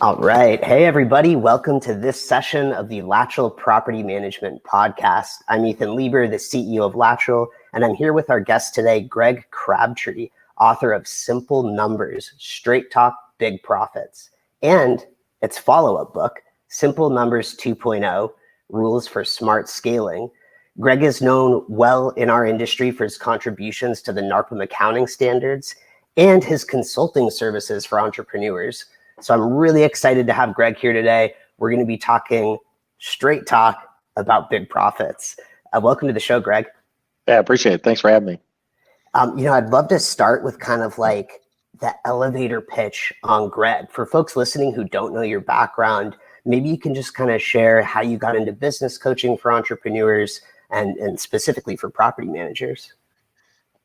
All right. Hey, everybody. Welcome to this session of the Lateral Property Management Podcast. I'm Ethan Lieber, the CEO of Lateral, and I'm here with our guest today, Greg Crabtree, author of Simple Numbers, Straight Talk, Big Profits, and its follow-up book, Simple Numbers 2.0, Rules for Smart Scaling. Greg is known well in our industry for his contributions to the NARPM accounting standards and his consulting services for entrepreneurs. So I'm really excited to have Greg here today. We're going to be talking straight talk about big profits. Welcome to the show, Greg. Yeah, I appreciate it. Thanks for having me. I'd love to start with kind of like the elevator pitch on Greg. For folks listening who don't know your background, maybe you can just kind of share how you got into business coaching for entrepreneurs and specifically for property managers.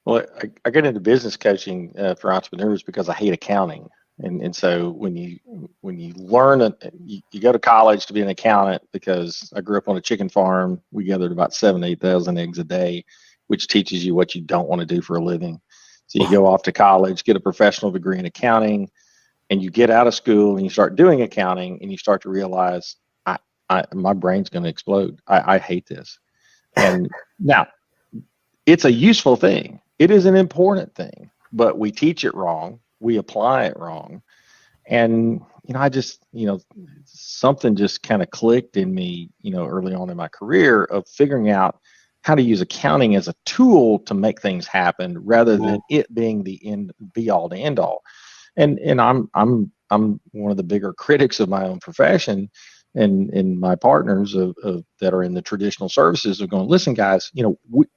Well, I got into business coaching for entrepreneurs because I hate accounting. And so when you learn, you go to college to be an accountant, because I grew up on a chicken farm. We gathered about 8,000 eggs a day, which teaches you what you don't want to do for a living. So you go off to college, get a professional degree in accounting, and you get out of school and you start doing accounting, and you start to realize my brain's going to explode. I hate this. And now it's a useful thing. It is an important thing, but we teach it wrong. We apply it wrong. And, something just kind of clicked in me, early on in my career of figuring out how to use accounting as a tool to make things happen rather than it being the end be all to end all. And I'm one of the bigger critics of my own profession and my partners of that are in the traditional services of going, listen, guys,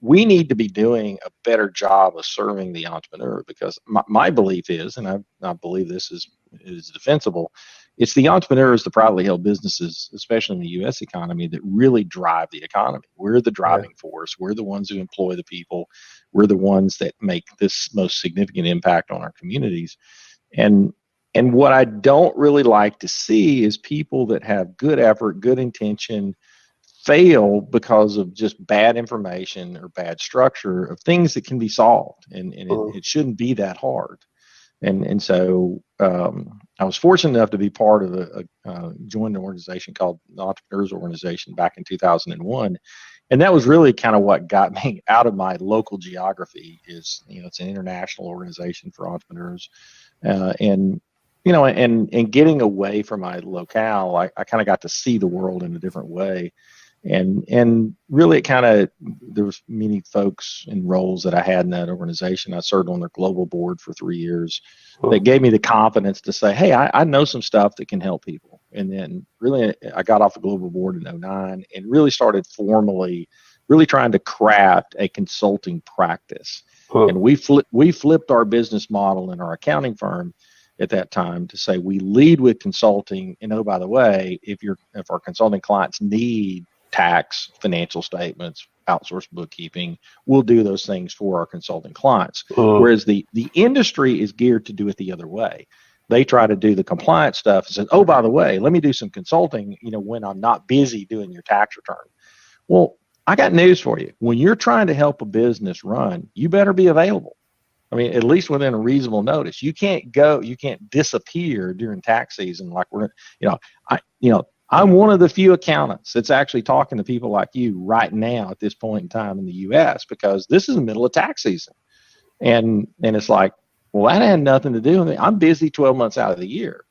we need to be doing a better job of serving the entrepreneur, because my belief is, and I believe this is defensible, it's the entrepreneurs, the privately held businesses, especially in the U.S. economy, that really drive the economy. We're the driving force. We're the ones who employ the people. We're the ones that make this most significant impact on our communities. And what I don't really like to see is people that have good effort, good intention, fail because of just bad information or bad structure of things that can be solved. And it shouldn't be that hard. And so I was fortunate enough to be part of join an organization called the Entrepreneurs Organization back in 2001. And that was really kind of what got me out of my local geography. It's an international organization for entrepreneurs. And getting away from my locale, I kind of got to see the world in a different way. And really there was many folks in roles that I had in that organization. I served on their global board for 3 years. That gave me the confidence to say, hey, I know some stuff that can help people. And then really I got off the global board in 2009 and really started formally really trying to craft a consulting practice. And we flipped our business model in our accounting firm at that time to say we lead with consulting, and oh, by the way, if our consulting clients need tax, financial statements, outsourced bookkeeping, we'll do those things for our consulting clients. Whereas the industry is geared to do it the other way. They try to do the compliance stuff and say, oh, by the way, let me do some consulting, when I'm not busy doing your tax return. Well, I got news for you. When you're trying to help a business run, you better be available. I mean, at least within a reasonable notice. You can't disappear during tax season like I'm one of the few accountants that's actually talking to people like you right now at this point in time in the U.S. because this is the middle of tax season. And it's like, well, that had nothing to do with it. I'm busy 12 months out of the year.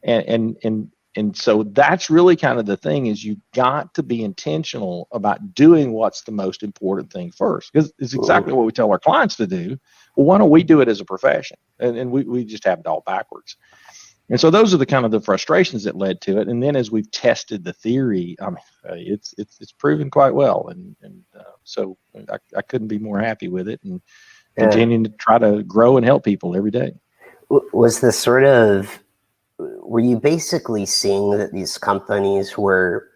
And so that's really kind of the thing, is you got to be intentional about doing what's the most important thing first, because it's exactly what we tell our clients to do. Well, why don't we do it as a profession? And we just have it all backwards. And so those are the kind of the frustrations that led to it. And then as we've tested the theory, it's proven quite well. So I couldn't be more happy with it, and continuing to try to grow and help people every day. Was this were you basically seeing that these companies were,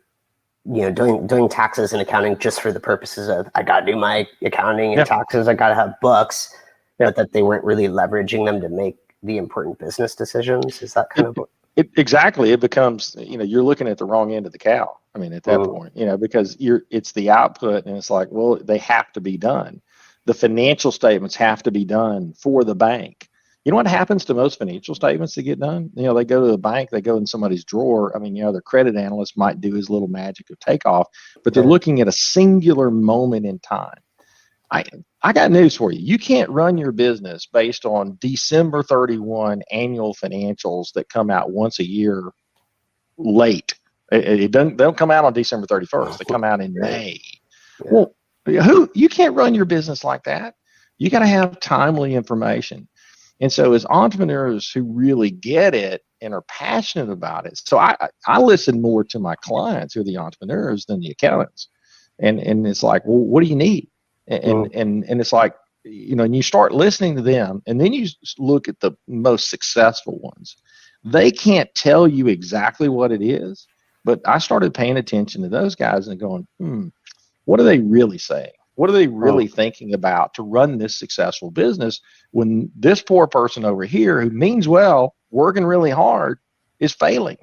doing taxes and accounting just for the purposes of, I got to do my accounting and taxes, I got to have books, but that they weren't really leveraging them to make the important business decisions? Is that kind of what? Exactly. It becomes, you're looking at the wrong end of the cow. I mean, at that point, because it's the output, and it's like, well, they have to be done. The financial statements have to be done for the bank. You know what happens to most financial statements that get done? They go to the bank, they go in somebody's drawer. I mean, their credit analyst might do his little magic of takeoff, but they're looking at a singular moment in time. I got news for you. You can't run your business based on December 31 annual financials that come out once a year late. They don't come out on December 31st. They come out in May. Yeah. Well, you can't run your business like that. You got to have timely information. And so as entrepreneurs who really get it and are passionate about it, so I listen more to my clients who are the entrepreneurs than the accountants. And it's like, well, what do you need? And it's like, and you start listening to them, and then you look at the most successful ones. They can't tell you exactly what it is, but I started paying attention to those guys and going, what are they really saying? What are they really thinking about to run this successful business when this poor person over here who means well, working really hard, is failing?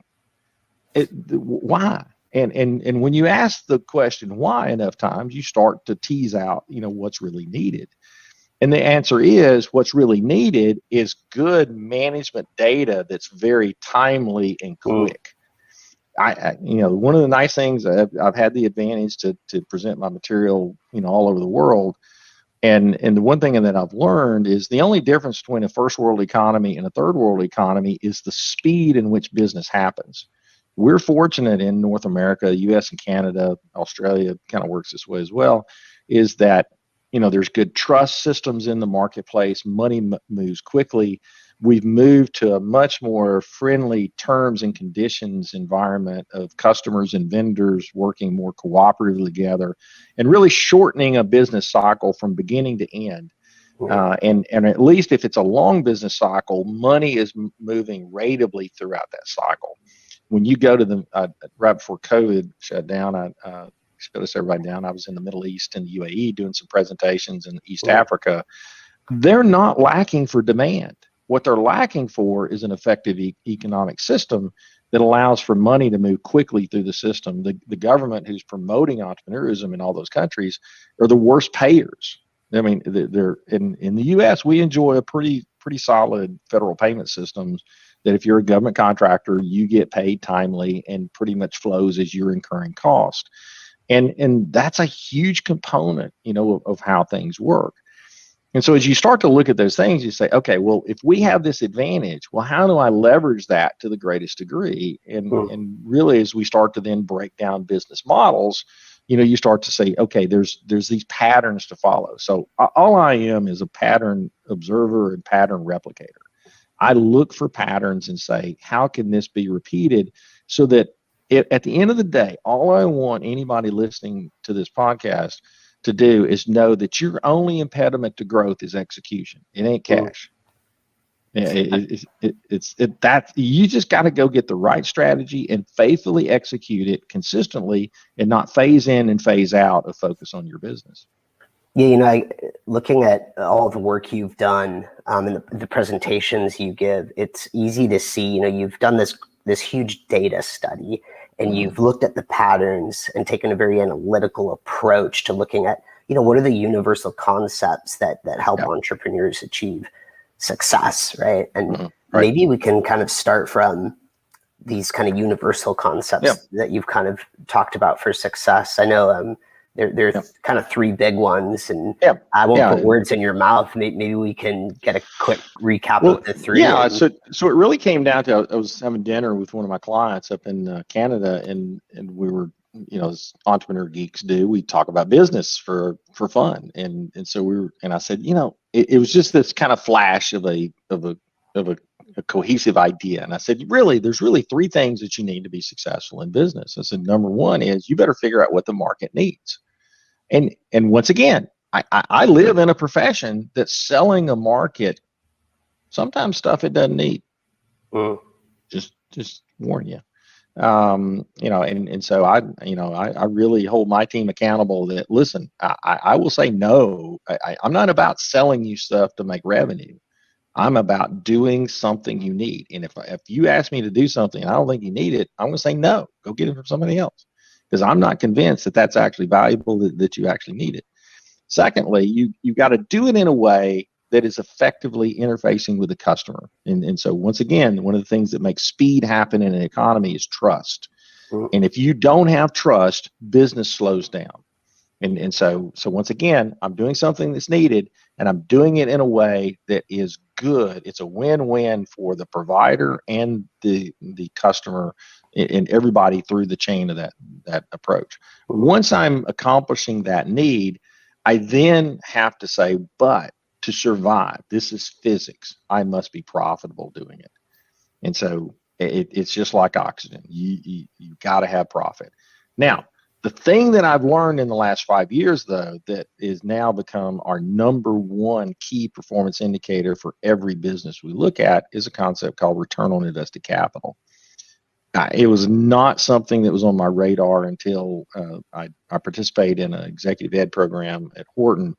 Why? And when you ask the question why enough times, you start to tease out, what's really needed. And the answer is what's really needed is good management data that's very timely and quick. One of the nice things I've had the advantage to present my material, all over the world. And the one thing that I've learned is the only difference between a first world economy and a third world economy is the speed in which business happens. We're fortunate in North America, US and Canada, Australia kind of works this way as well, is that, there's good trust systems in the marketplace. Money moves quickly. We've moved to a much more friendly terms and conditions environment of customers and vendors working more cooperatively together and really shortening a business cycle from beginning to end. And at least if it's a long business cycle, money is moving ratably throughout that cycle. When you go to the right before COVID shut down, I shut us everybody down. I was in the Middle East and the UAE doing some presentations in East Africa. They're not lacking for demand. What they're lacking for is an effective economic system that allows for money to move quickly through the system. The government who's promoting entrepreneurism in all those countries are the worst payers. I mean, they're in the U.S. we enjoy a pretty solid federal payment systems that if you're a government contractor, you get paid timely and pretty much flows as you're incurring cost. And that's a huge component, of how things work. And so as you start to look at those things, you say, okay, well, if we have this advantage, well, how do I leverage that to the greatest degree? And really, as we start to then break down business models, you start to say, okay, there's these patterns to follow. So all I am is a pattern observer and pattern replicator. I look for patterns and say, how can this be repeated so that at the end of the day, all I want anybody listening to this podcast to do is know that your only impediment to growth is execution. It ain't cash. It's that you just got to go get the right strategy and faithfully execute it consistently and not phase in and phase out of focus on your business. Yeah, looking at all the work you've done and the presentations you give, it's easy to see, you've done this huge data study and you've looked at the patterns and taken a very analytical approach to looking at, what are the universal concepts that help entrepreneurs achieve success, right? And maybe we can kind of start from these kind of universal concepts that you've kind of talked about for success. I know there are kind of three big ones, and I won't put words in your mouth. Maybe we can get a quick recap of the three. Yeah, so it really came down to I was having dinner with one of my clients up in Canada, and we were, as entrepreneur geeks do, we talk about business for fun, and so I said, it was just this kind of flash of a cohesive idea, and I said, there's really three things that you need to be successful in business. I said, number one is you better figure out what the market needs. And once again, I live in a profession that's selling a market sometimes stuff it doesn't need. Just warn you. And so I really hold my team accountable that, listen, I will say no. I'm not about selling you stuff to make revenue. I'm about doing something you need. And if you ask me to do something and I don't think you need it, I'm going to say no. Go get it from somebody else. Because I'm not convinced that that's actually valuable, that you actually need it. Secondly, you got to do it in a way that is effectively interfacing with the customer. And so once again, one of the things that makes speed happen in an economy is trust. And if you don't have trust, business slows down. And so once again, I'm doing something that's needed, and I'm doing it in a way that is good. It's a win-win for the provider and the customer and everybody through the chain of that approach. Once I'm accomplishing that need, I then have to say, but to survive, this is physics. I must be profitable doing it. And so it's just like oxygen. You got to have profit. Now, the thing that I've learned in the last 5 years, though, that is now become our number one key performance indicator for every business we look at is a concept called return on invested capital. It was not something that was on my radar until I participated in an executive ed program at Horton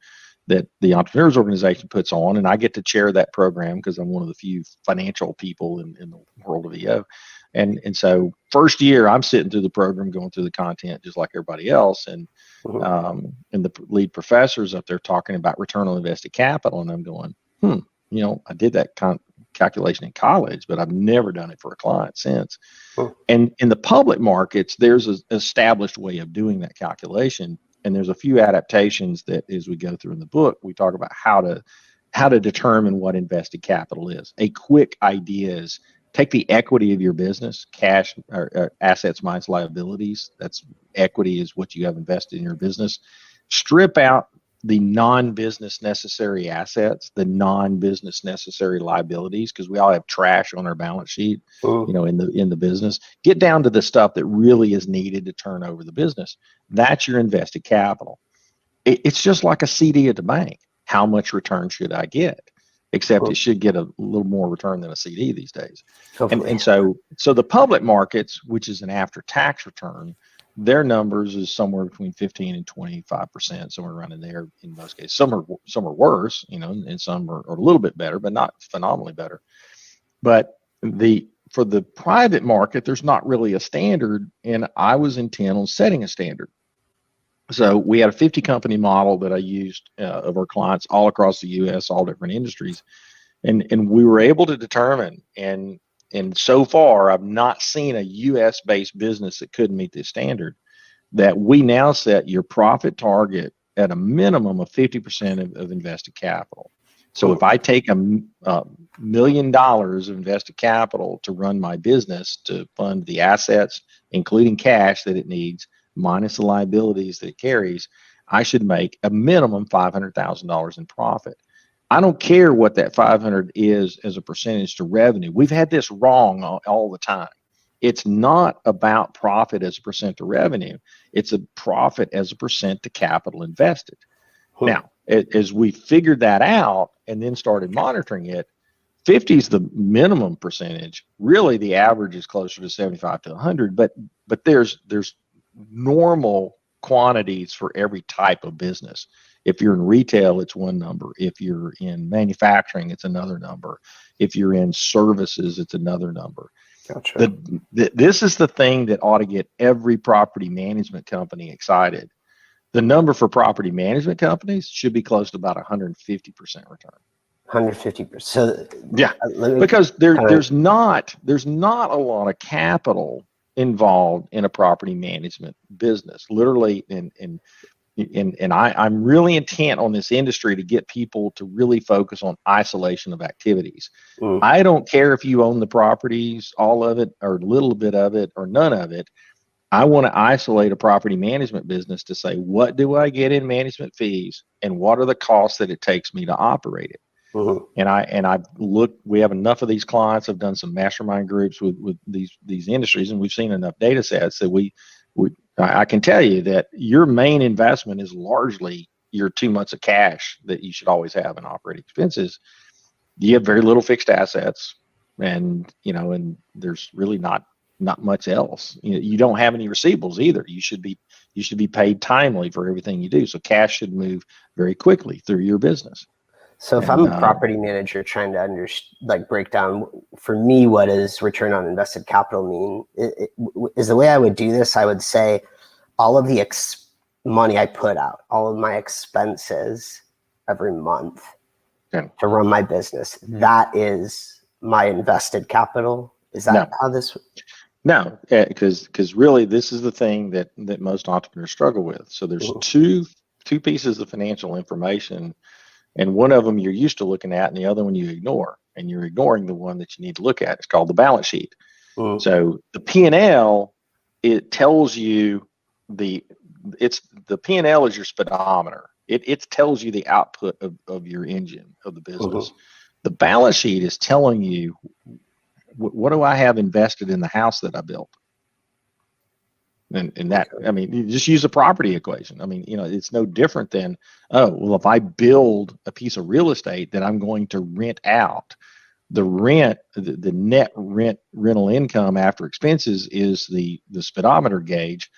that the Entrepreneurs Organization puts on, and I get to chair that program because I'm one of the few financial people in the world of EO. And so first year, I'm sitting through the program, going through the content just like everybody else, and the lead professor's up there talking about return on invested capital, and I'm going, I did that calculation in college, but I've never done it for a client since. And in the public markets, there's an established way of doing that calculation. And there's a few adaptations that, as we go through in the book, we talk about how to determine what invested capital is. A quick idea is take the equity of your business, cash or assets minus liabilities. That's equity is what you have invested in your business. Strip out the non-business necessary assets, the non-business necessary liabilities, because we all have trash on our balance sheet, in the business. Get down to the stuff that really is needed to turn over the business. That's your invested capital. It's just like a CD at the bank. How much return should I get? Except it should get a little more return than a CD these days. And so the public markets, which is an after-tax return, their numbers is somewhere between 15 and 25%, somewhere around in there in most cases. Some are worse, and some are a little bit better, but not phenomenally better. But for the private market, there's not really a standard, and I was intent on setting a standard. So we had a 50 company model that I used of our clients all across the U.S., all different industries, and we were able to determine, and so far I've not seen a U.S. based business that couldn't meet this standard, that we now set your profit target at a minimum of 50% of invested capital. So if I take $1 million of invested capital to run my business, to fund the assets, including cash that it needs, minus the liabilities that it carries, I should make a minimum $500,000 in profit. I don't care what that 500 is as a percentage to revenue. We've had this wrong all the time. It's not about profit as a percent to revenue. It's a profit as a percent to capital invested. Now, as we figured that out and then started monitoring it, 50 is the minimum percentage. Really, the average is closer to 75 to 100. But there's normal quantities for every type of business. If you're in retail, it's one number. If you're in manufacturing, it's another number. If you're in services, it's another number. Gotcha. This is the thing that ought to get every property management company excited. The number for property management companies should be close to about 150% return. 150%. Yeah, because there's not a lot of capital involved in a property management business. Literally, and I'm really intent on this industry to get people to really focus on isolation of activities. I don't care if you own the properties, all of it, or a little bit of it, or none of it. I want to isolate a property management business to say, what do I get in management fees, and what are the costs that it takes me to operate it? And I've looked. We have enough of these clients. I've done some mastermind groups with these industries, and we've seen enough data sets that I can tell you that your main investment is largely your 2 months of cash that you should always have in operating expenses. You have very little fixed assets, and there's really not much else. You don't have any receivables either. You should be paid timely for everything you do. So cash should move very quickly through your business. So if I'm a property manager trying to break down for me, what does return on invested capital mean? Is the way I would do this, I would say all of the money I put out, all of my expenses every month, to run my business. That is my invested capital. Is that how this? No, because really this is the thing that most entrepreneurs struggle with. So there's two pieces of financial information, and one of them you're used to looking at, and the other one you ignore, and you're ignoring the one that you need to look at. It's called the balance sheet. So the P&L, it tells you the P&L is your speedometer. It tells you the output of your engine of the business. The balance sheet is telling you, what do I have invested in the house that I built? And that, I mean, you just use a property equation. I mean, it's no different than, oh, well, if I build a piece of real estate that I'm going to rent out, the rent, the net rental income after expenses is the speedometer gauge,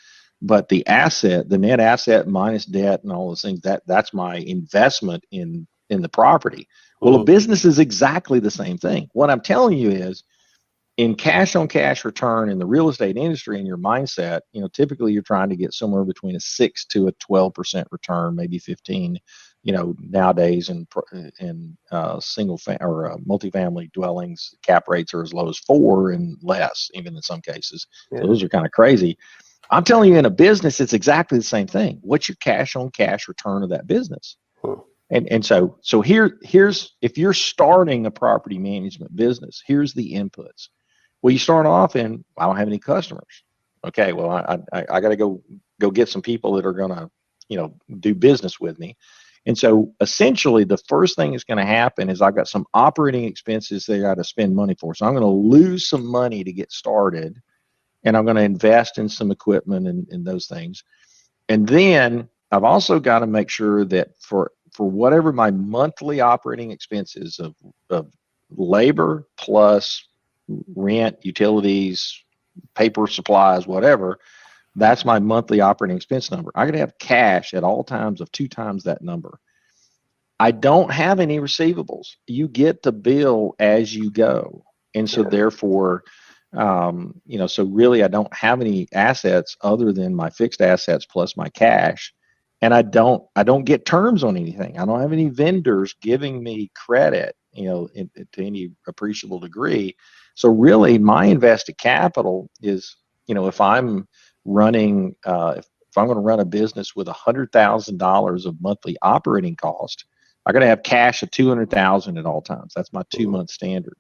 but the net asset minus debt and all those things, that's my investment in the property. Well, a business is exactly the same thing. What I'm telling you is, in cash on cash return in the real estate industry, in your mindset, typically you're trying to get somewhere between a 6 to a 12% return, maybe 15. Nowadays in single or multifamily dwellings, cap rates are as low as 4 and less, even in some cases. So those are kind of crazy. I'm telling you, in a business, it's exactly the same thing. What's your cash on cash return of that business? And so here's, if you're starting a property management business, here's the inputs. Well, you start off in, I don't have any customers. Okay, well, I got to go get some people that are going to, do business with me. And so essentially the first thing that's going to happen is I've got some operating expenses that I got to spend money for. So I'm going to lose some money to get started, and I'm going to invest in some equipment and those things. And then I've also got to make sure that for whatever my monthly operating expenses of labor plus rent, utilities, paper supplies, whatever, that's my monthly operating expense number. I got to have cash at all times of 2 times that number. I don't have any receivables. You get to bill as you go. And so therefore, so really I don't have any assets other than my fixed assets plus my cash. And I don't get terms on anything. I don't have any vendors giving me credit, to any appreciable degree. So really my invested capital is, if I'm running, if I'm going to run a business with $100,000 of monthly operating cost, I got to have cash of $200,000 at all times. That's my 2-month standard.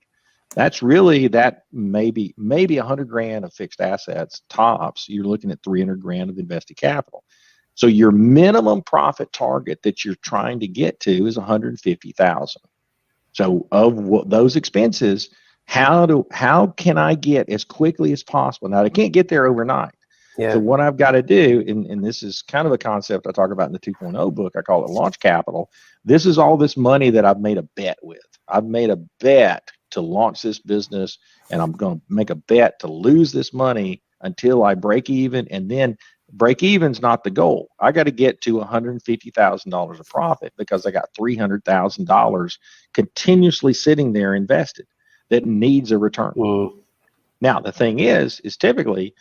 That's really that maybe $100,000 of fixed assets tops. You're looking at $300,000 of invested capital. So your minimum profit target that you're trying to get to is $150,000. So of those expenses, how can I get as quickly as possible? Now, I can't get there overnight. So what I've got to do, and this is kind of a concept I talk about in the 2.0 book, I call it launch capital. This is all this money that I've made a bet with. I've made a bet to launch this business, and I'm going to make a bet to lose this money until I break even, and then break even's not the goal. I got to get to $150,000 of profit because I got $300,000 continuously sitting there invested that needs a return. Now, the thing is typically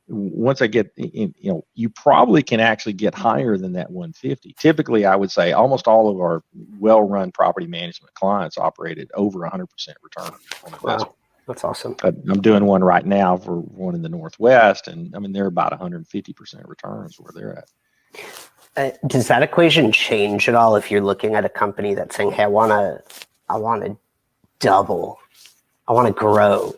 once I get, you probably can actually get higher than that 150. Typically, I would say almost all of our well-run property management clients operated over 100% return on investment. Wow, that's awesome. I'm doing one right now for one in the Northwest, and I mean, they're about 150% returns where they're at. Does that equation change at all if you're looking at a company that's saying, hey, I want to double, I want to grow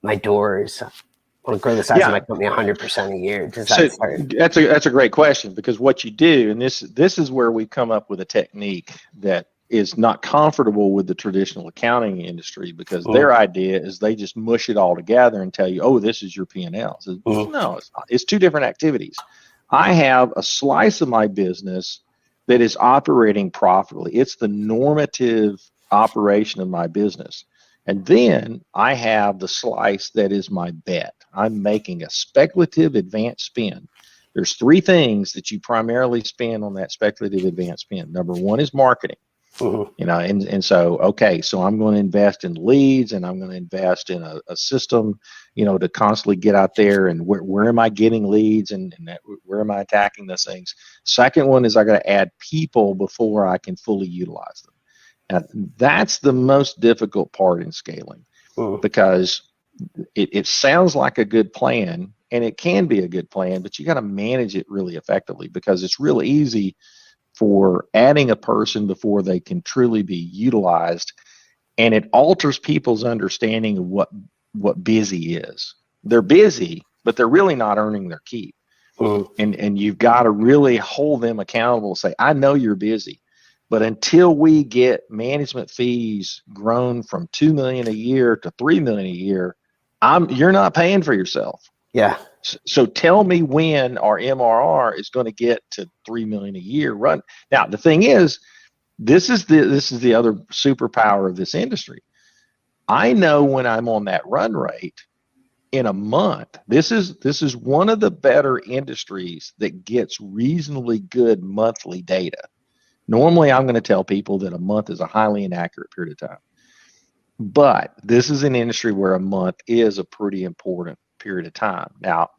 my doors, I want to grow the size of my company 100% a year? Does that start? That's a great question, because what you do, and this is where we come up with a technique that is not comfortable with the traditional accounting industry, because their idea is they just mush it all together and tell you, oh, this is your P&L. So, no, it's not. It's two different activities. I have a slice of my business that is operating profitably. It's the normative operation of my business. And then I have the slice that is my bet. I'm making a speculative advanced spend. There's three things that you primarily spend on that speculative advanced spend. Number one is marketing. And so, okay, so I'm going to invest in leads, and I'm going to invest in a system, to constantly get out there and where am I getting leads, and where am I attacking those things. Second one is I got to add people before I can fully utilize them. Now, that's the most difficult part in scaling because it sounds like a good plan, and it can be a good plan, but you got to manage it really effectively, because it's real easy for adding a person before they can truly be utilized, and it alters people's understanding of what busy is. They're busy, but they're really not earning their keep. And you've got to really hold them accountable. Say, I know you're busy, but until we get management fees grown from $2 million a year to $3 million a year, you're not paying for yourself. Yeah. So tell me when our MRR is going to get to $3 million a year run. Now, the thing is, this is the other superpower of this industry. I know when I'm on that run rate in a month. This is one of the better industries that gets reasonably good monthly data. Normally, I'm going to tell people that a month is a highly inaccurate period of time. But this is an industry where a month is a pretty important period of time. Now,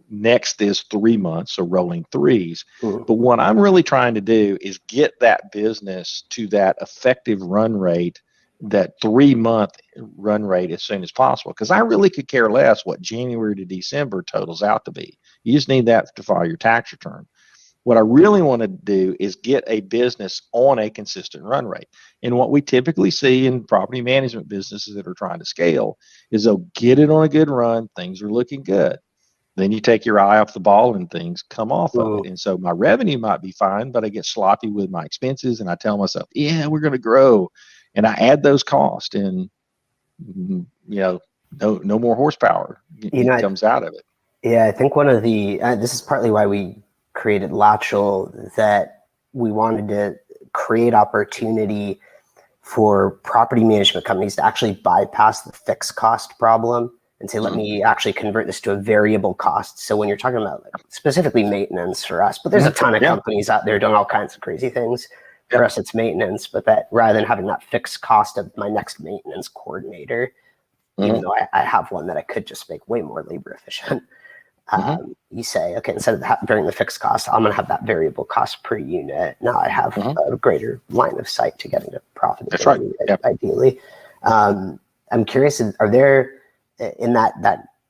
next is 3 months, so rolling threes. But what I'm really trying to do is get that business to that effective run rate, that 3-month run rate, as soon as possible. Because I really could care less what January to December totals out to be. You just need that to file your tax return. What I really want to do is get a business on a consistent run rate. And what we typically see in property management businesses that are trying to scale is they'll get it on a good run, things are looking good. Then you take your eye off the ball and things come off of it. And so my revenue might be fine, but I get sloppy with my expenses, and I tell myself, yeah, we're going to grow. And I add those costs, and no more horsepower comes out of it. Yeah, I think one of the this is partly why we created Latchel, that we wanted to create opportunity for property management companies to actually bypass the fixed cost problem and say, let me actually convert this to a variable cost. So when you're talking about specifically maintenance for us, but there's a ton of companies out there doing all kinds of crazy things. For us, it's maintenance, but that rather than having that fixed cost of my next maintenance coordinator, even though I have one that I could just make way more labor efficient, you say, okay, instead of bearing the fixed cost, I'm going to have that variable cost per unit. Now I have a greater line of sight to getting to profitability. That's right. Ideally. I'm curious, are there in that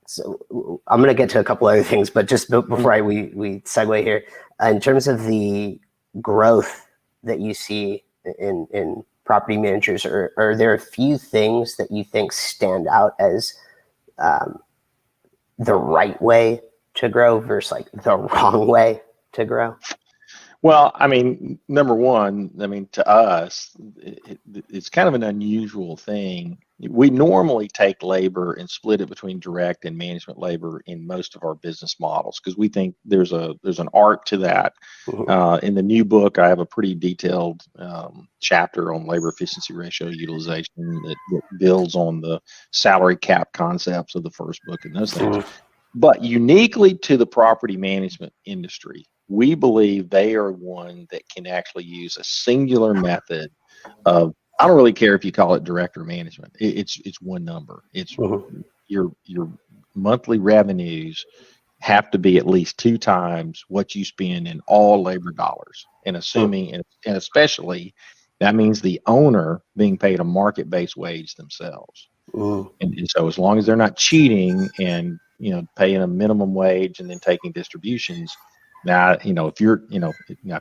so I'm going to get to a couple other things, but just before we segue here, in terms of the growth that you see in property managers, are there a few things that you think stand out as the right way to grow versus like the wrong way to grow? Well, I mean, number one, to us, it's kind of an unusual thing. We normally take labor and split it between direct and management labor in most of our business models, because we think there's an art to that. In the new book, I have a pretty detailed chapter on labor efficiency ratio utilization that builds on the salary cap concepts of the first book and those things. But uniquely to the property management industry, we believe they are one that can actually use a singular method of, I don't really care if you call it direct or management. It's one number. It's your monthly revenues have to be at least 2 times what you spend in all labor dollars. And assuming, and especially, that means the owner being paid a market-based wage themselves. And so as long as they're not cheating and paying a minimum wage and then taking distributions. Now, if you're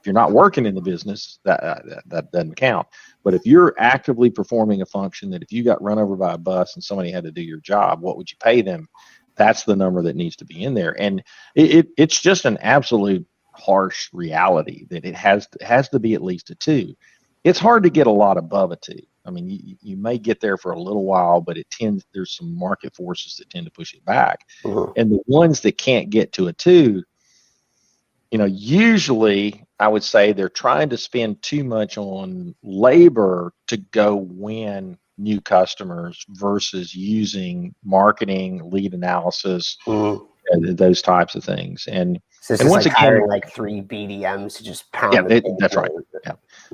not working in the business, that doesn't count. But if you're actively performing a function that if you got run over by a bus and somebody had to do your job, what would you pay them? That's the number that needs to be in there. And it's just an absolute harsh reality that it has to be at least a 2. It's hard to get a lot above a 2. I mean, you may get there for a little while, but there's some market forces that tend to push it back. And the ones that can't get to a 2, usually I would say they're trying to spend too much on labor to go win new customers versus using marketing, lead analysis, those types of things. And so and once again, hiring like 3 BDMs to just pound. That's right. Yeah.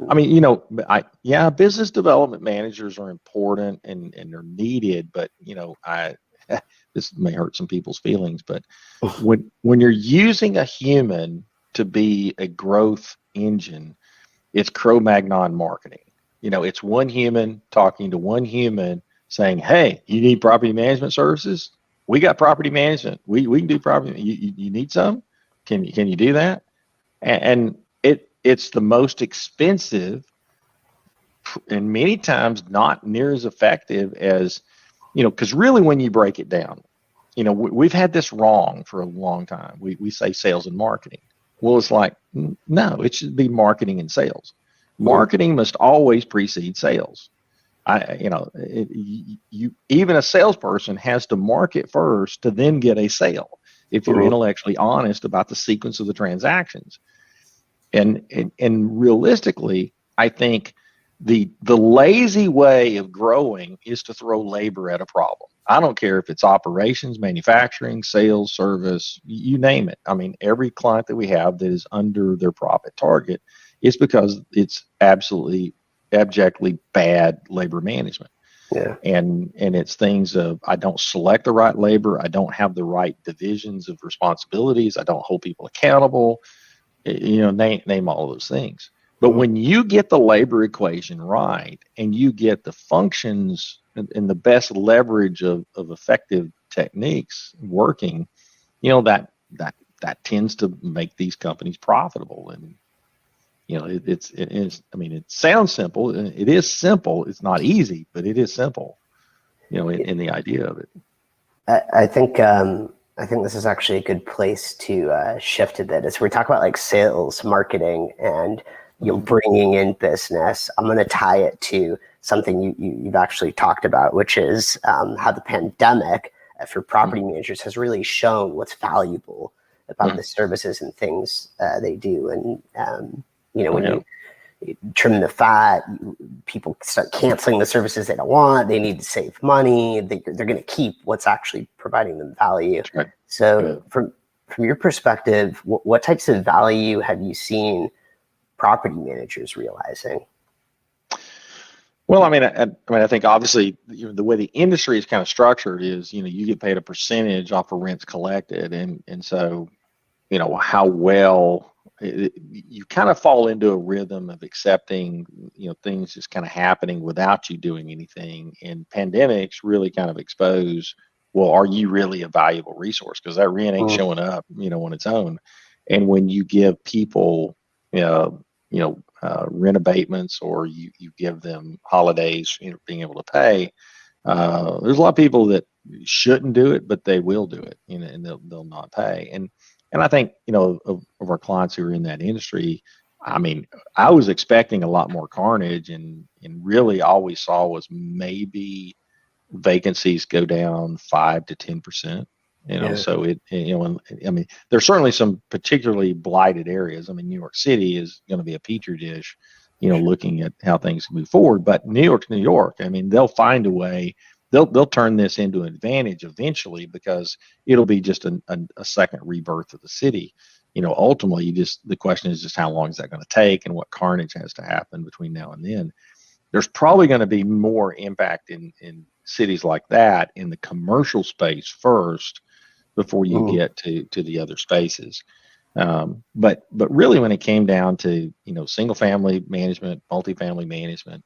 I mean, business development managers are important and they're needed, but this may hurt some people's feelings, but when you're using a human to be a growth engine, it's Cro-Magnon marketing. It's one human talking to one human saying, "Hey, you need property management services? We got property management. We can do property. You need some? Can you do that?" And it's the most expensive and many times not near as effective as, because really when you break it down, we've had this wrong for a long time. We say sales and marketing. Well, it's like, no, it should be marketing and sales. Marketing must always precede sales. Even a salesperson has to market first to then get a sale if you're intellectually honest about the sequence of the transactions. And realistically, I think the lazy way of growing is to throw labor at a problem. I don't care if it's operations, manufacturing, sales, service, you name it. I mean, every client that we have that is under their profit target is because it's absolutely abjectly bad labor management. Yeah. And it's things of, I don't select the right labor. I don't have the right divisions of responsibilities. I don't hold people accountable. Name all those things. But when you get the labor equation right and you get the functions and the best leverage of effective techniques working, that tends to make these companies profitable. And it sounds simple. It is simple. It's not easy, but it is simple. In the idea of it. I think this is actually a good place to shift a bit. As we talk about like sales, marketing, and bringing in business, I'm going to tie it to something you've actually talked about, which is how the pandemic for property managers has really shown what's valuable about the services and things they do. And when you trim the fat, people start canceling the services they don't want. They need to save money. They're going to keep what's actually providing them value. Right. So from your perspective, what types of value have you seen property managers realizing? Well, I think obviously the way the industry is kind of structured is, you get paid a percentage off of rents collected. And so, how well you kind of fall into a rhythm of accepting, things just kind of happening without you doing anything. And pandemics really kind of expose, well, are you really a valuable resource? Because that rent ain't showing up, on its own. And when you give people, rent abatements, or you give them holidays, being able to pay, there's a lot of people that shouldn't do it, but they will do it, and they'll not pay. And I think, of our clients who are in that industry, I was expecting a lot more carnage, and really all we saw was maybe vacancies go down 5 to 10%. So there's certainly some particularly blighted areas. New York City is going to be a petri dish, looking at how things move forward. But New York's New York. They'll find a way. They'll turn this into an advantage eventually, because it'll be just a second rebirth of the city. Ultimately, the question is just how long is that going to take, and what carnage has to happen between now and then. There's probably going to be more impact in cities like that in the commercial space first, before you get to the other spaces. But really, when it came down to, single family management, multifamily management,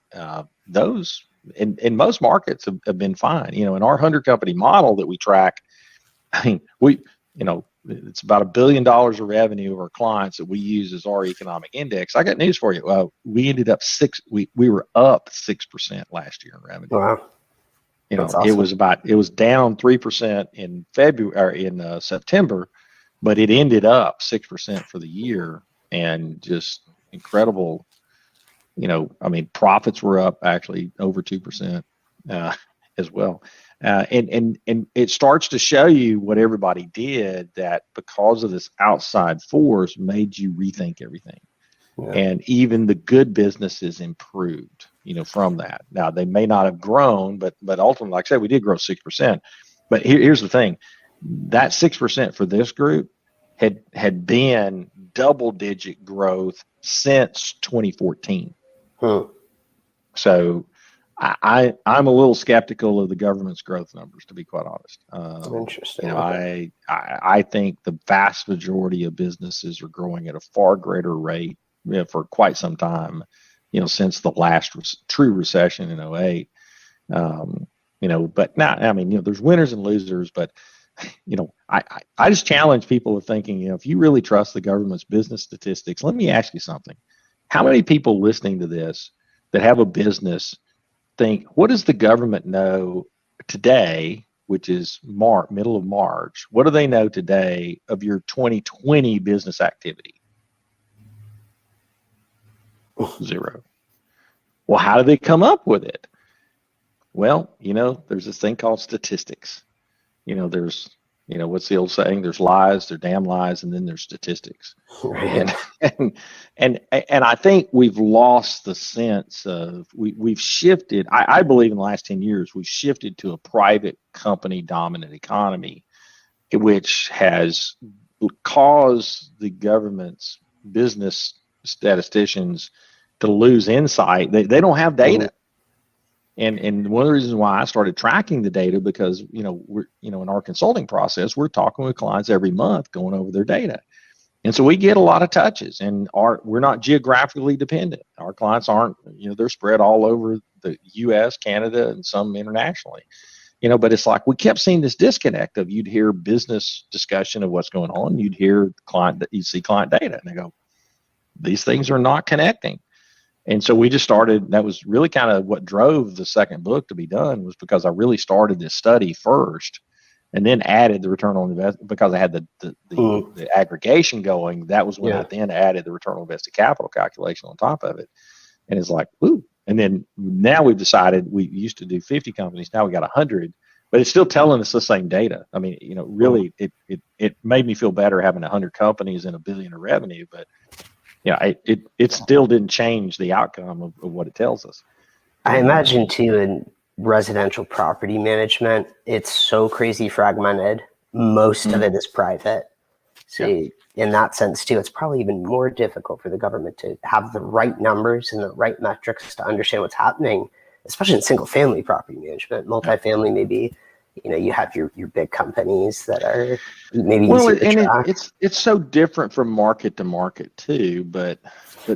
those in most markets have been fine. In our 100 company model that we track, it's about $1 billion of revenue of our clients that we use as our economic index. I got news for you. We ended up we were up 6% last year in revenue. Wow. Awesome. It was down 3% in February, or in September, but it ended up 6% for the year, and just incredible. Profits were up actually over 2% as well. And it starts to show you what everybody did, that because of this outside force made you rethink everything. Yeah. And even the good businesses improved, from that. Now, they may not have grown, but ultimately, like I said, we did grow 6%. But here's the thing. That 6% for this group had been double-digit growth since 2014. So I'm a little skeptical of the government's growth numbers, to be quite honest. Interesting. I think the vast majority of businesses are growing at a far greater rate, for quite some time, since the last true recession in '08. But now, I mean, there's winners and losers, but I just challenge people with thinking, if you really trust the government's business statistics, let me ask you something. How many people listening to this that have a business think, what does the government know today, which is middle of March? What do they know today of your 2020 business activity? Zero. Well, how do they come up with it? Well, there's this thing called statistics. There's, what's the old saying? There's lies, there's damn lies, and then there's statistics. Right. And I think we've lost the sense of, we've shifted. I believe in the last 10 years, we've shifted to a private company dominant economy, which has caused the government's business statisticians to lose insight. They don't have data. And one of the reasons why I started tracking the data, because we're in our consulting process, we're talking with clients every month, going over their data, and so we get a lot of touches. And we're not geographically dependent. Our clients aren't, they're spread all over the U.S., Canada, and some internationally. But it's like we kept seeing this disconnect of, you'd hear business discussion of what's going on, you'd hear you'd see client data, and they go, these things are not connecting. And so we just started. That was really kind of what drove the second book to be done, was because I really started this study first, and then added the return on investment, because I had the aggregation going. That was when I then added the return on invested capital calculation on top of it. And it's like, ooh. And then now we've decided, we used to do 50 companies. Now we got 100, but it's still telling us the same data. I mean, really, it made me feel better having 100 companies and $1 billion of revenue, but it still didn't change the outcome of what it tells us. I imagine too, in residential property management, it's so crazy fragmented. Most of it is private. So in that sense too, it's probably even more difficult for the government to have the right numbers and the right metrics to understand what's happening, especially in single family property management. Multifamily, maybe, you have your big companies that are maybe easier to track. It's so different from market to market too, but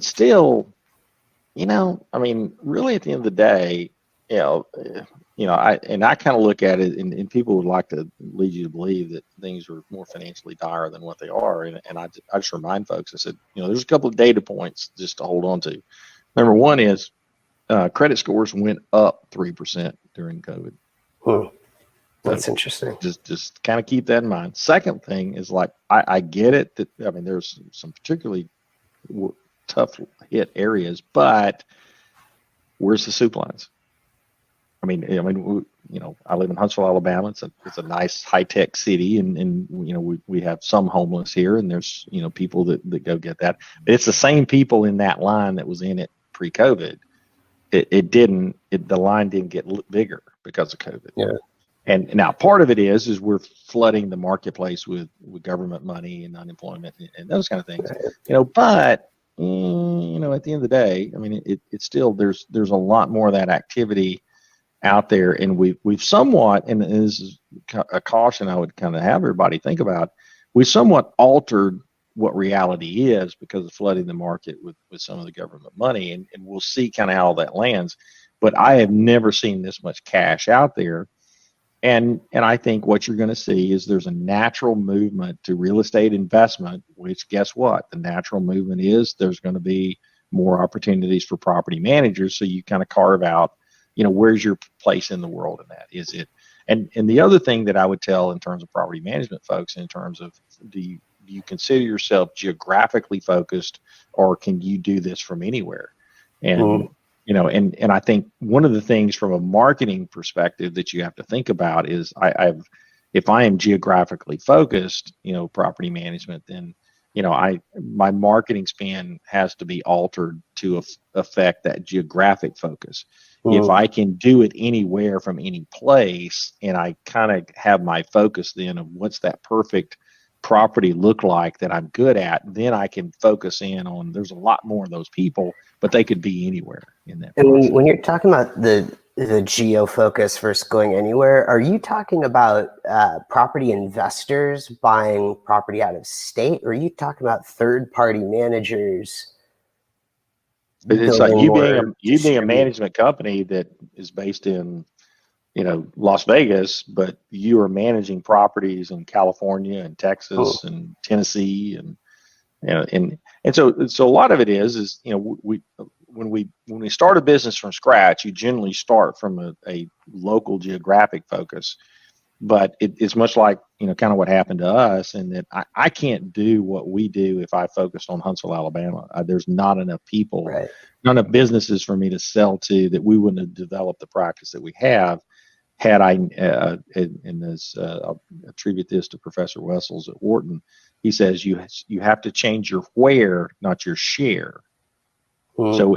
still, I mean, really at the end of the day, I kind of look at it, and people would like to lead you to believe that things are more financially dire than what they are. And I just remind folks, I said, there's a couple of data points just to hold on to. Number one is credit scores went up 3% during COVID. That's interesting. Just kind of keep that in mind. Second thing is, like, I get it that, I mean, there's some particularly tough hit areas, but where's the soup lines? I mean, I live in Huntsville, Alabama. It's a nice high tech city, and we have some homeless here, and there's people that go get that. But it's the same people in that line that was in it pre-COVID. The line didn't get bigger because of COVID. Yeah. And now part of it is we're flooding the marketplace with government money and unemployment and those kind of things. Right. But at the end of the day, I mean, it's still, there's a lot more of that activity out there, and we've somewhat, and this is a caution I would kind of have everybody think about, we somewhat altered what reality is because of flooding the market with some of the government money, and we'll see kind of how that lands. But I have never seen this much cash out there. And I think what you're going to see is there's a natural movement to real estate investment, which, guess what? The natural movement is there's going to be more opportunities for property managers. So you kind of carve out, where's your place in the world in that? Is it? And the other thing that I would tell in terms of property management folks, in terms of, do you consider yourself geographically focused, or can you do this from anywhere? And and I think one of the things from a marketing perspective that you have to think about is, if I am geographically focused, property management, then my marketing spend has to be altered to affect that geographic focus. If I can do it anywhere from any place, and I kind of have my focus then of what's that perfect property look like that I'm good at, then I can focus in on, there's a lot more of those people, but they could be anywhere in that. And when you're talking about the geo focus versus going anywhere, are you talking about property investors buying property out of state, or are you talking about third party managers But it's like building more you being a distributed. management company that is based in, Las Vegas, but you are managing properties in California and Texas and Tennessee and so a lot of it is we when we start a business from scratch, you generally start from a local geographic focus. But it's much like, kind of what happened to us, in that I can't do what we do if I focused on Huntsville, Alabama. There's not enough people, Right. not enough businesses for me to sell to, that we wouldn't have developed the practice that we have had I, and this, I'll attribute this to Professor Wessels at Wharton. He says you have to change your where, not your share. So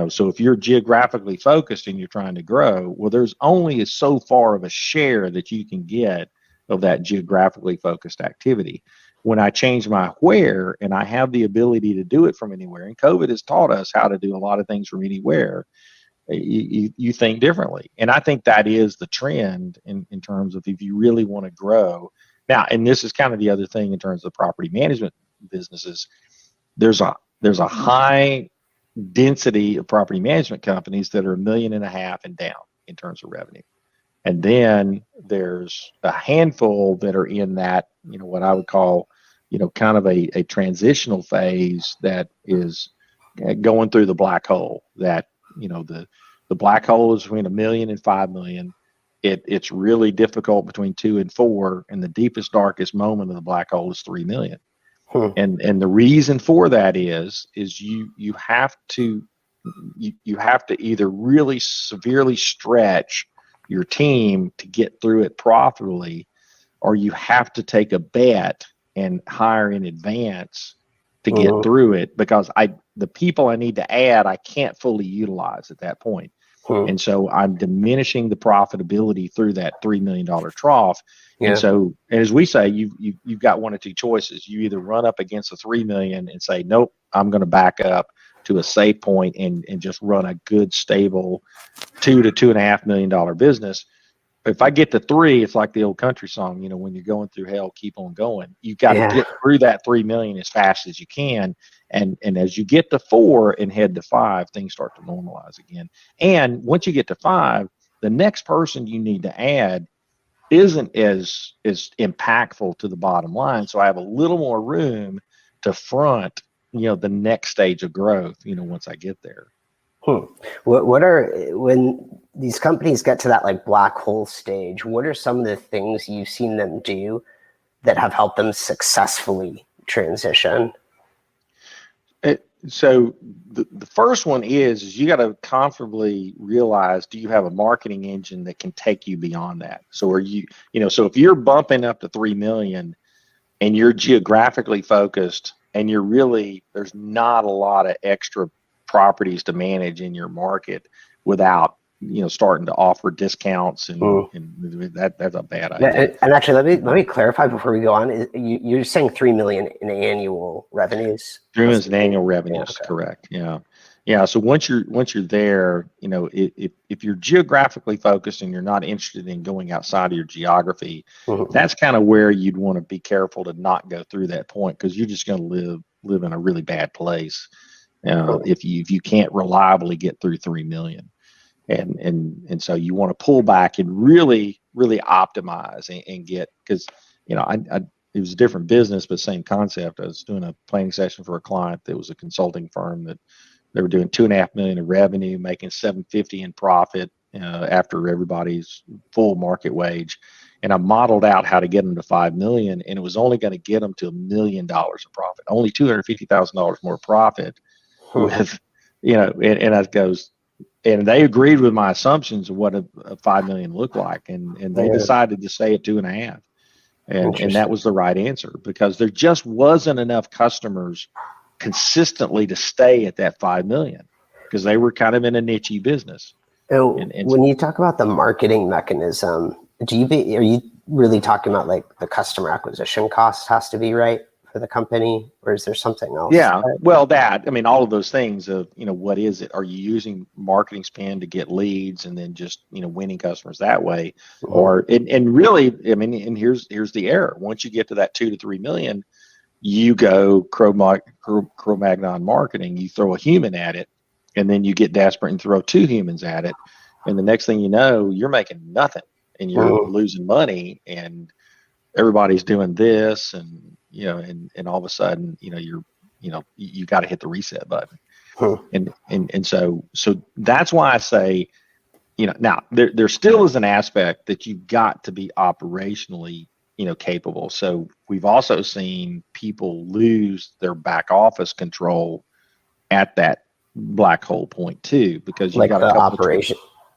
so if you're geographically focused and you're trying to grow, well, there's only so far of a share that you can get of that geographically focused activity. When I change my where and I have the ability to do it from anywhere, and COVID has taught us how to do a lot of things from anywhere, you think differently. And I think that is the trend in terms of, if you really want to grow. Now, and this is kind of the other thing in terms of property management businesses, there's a high density of property management companies that are $1.5 million and down in terms of revenue. And then there's a handful that are in that, what I would call, kind of a transitional phase that is going through the black hole. That, the black hole is between $1 million and $5 million. It's really difficult between 2 and 4, and the deepest, darkest moment of the black hole is 3 million. And the reason for that is you have to either really severely stretch your team to get through it profitably, or you have to take a bet and hire in advance to get through it, because the people I need to add, I can't fully utilize at that point. And so I'm diminishing the profitability through that $3 million trough. Yeah. And so, as we say, you've got one of two choices. You either run up against the 3 million and say, nope, I'm going to back up to a safe point and just run a good, stable $2 to $2.5 million business. If I get to 3, it's like the old country song, when you're going through hell, keep on going. You've got to get through that 3 million as fast as you can. And as you get to 4 and head to 5, things start to normalize again. And once you get to 5, the next person you need to add isn't as impactful to the bottom line. So I have a little more room to front, the next stage of growth, once I get there. What are, when these companies get to that like black hole stage, what are some of the things you've seen them do that have helped them successfully transition? So the first one is you got to comfortably realize, do you have a marketing engine that can take you beyond that? So are you, so if you're bumping up to 3 million and you're geographically focused and there's not a lot of extra properties to manage in your market without starting to offer discounts, and that's a bad idea. And actually, let me clarify before we go on. You're saying 3 million in annual revenues? 3 million in annual revenues, okay. Correct. Yeah. So once you're there, if you're geographically focused and you're not interested in going outside of your geography, that's kind of where you'd want to be careful to not go through that point, because you're just going to live in a really bad place if you can't reliably get through 3 million. And so you want to pull back and really, really optimize and get, because, it was a different business, but same concept. I was doing a planning session for a client that was a consulting firm that they were doing $2.5 million in revenue, making $750 in profit after everybody's full market wage. And I modeled out how to get them to 5 million, and it was only going to get them to $1 million of profit, only $250,000 more profit with, and that goes. And they agreed with my assumptions of what a 5 million looked like, and they decided to stay at 2.5, and that was the right answer, because there just wasn't enough customers consistently to stay at that 5 million, because they were kind of in a niche business. And when you talk about the marketing mechanism, are you really talking about like the customer acquisition cost has to be right for the company, or is there something else? Yeah, well, all of those things of, what is it? Are you using marketing spend to get leads and then just, winning customers that way? Or, and really, and here's the error. Once you get to that 2 to 3 million, you go Cro-Magnon marketing, you throw a human at it, and then you get desperate and throw two humans at it. And the next thing you know, you're making nothing and you're losing money, and everybody's doing this, and and all of a sudden, you got to hit the reset button. And so that's why I say, now there still is an aspect that you've got to be operationally capable. So we've also seen people lose their back office control at that black hole point too, because you've got a couple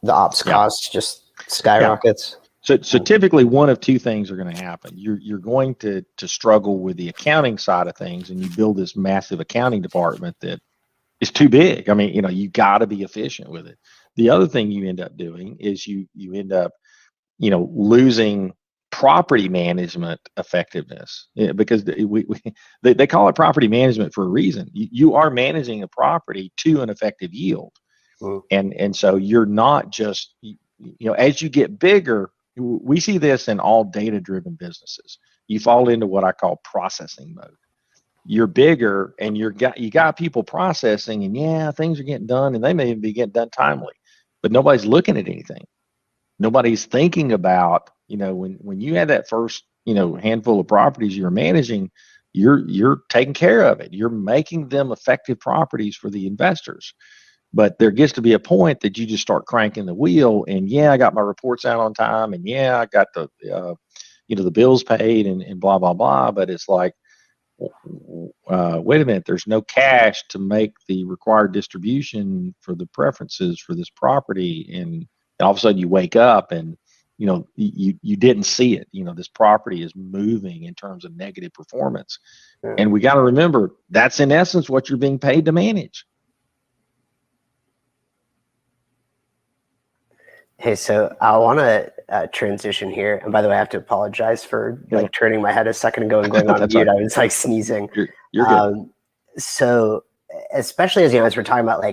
the ops cost just skyrockets. So typically one of two things are going to happen. You're going to struggle with the accounting side of things, and you build this massive accounting department that is too big. I mean, you got to be efficient with it. The other thing you end up doing is you end up losing property management effectiveness, because they call it property management for a reason. You are managing a property to an effective yield. And so you're not just, as you get bigger, we see this in all data-driven businesses. You fall into what I call processing mode. You're bigger, and you got people processing, and things are getting done, and they may even be getting done timely, but nobody's looking at anything. Nobody's thinking about, when you had that first, handful of properties you're managing, you're taking care of it. You're making them effective properties for the investors. But there gets to be a point that you just start cranking the wheel, and I got my reports out on time, and I got the the bills paid, and blah blah blah. But it's like, wait a minute, there's no cash to make the required distribution for the preferences for this property, and all of a sudden you wake up and you didn't see it. This property is moving in terms of negative performance, and we got to remember that's in essence what you're being paid to manage. Hey, so I want to transition here. And by the way, I have to apologize for turning my head a second ago and going on mute. Right. I was sneezing. You're good. So especially as we're talking about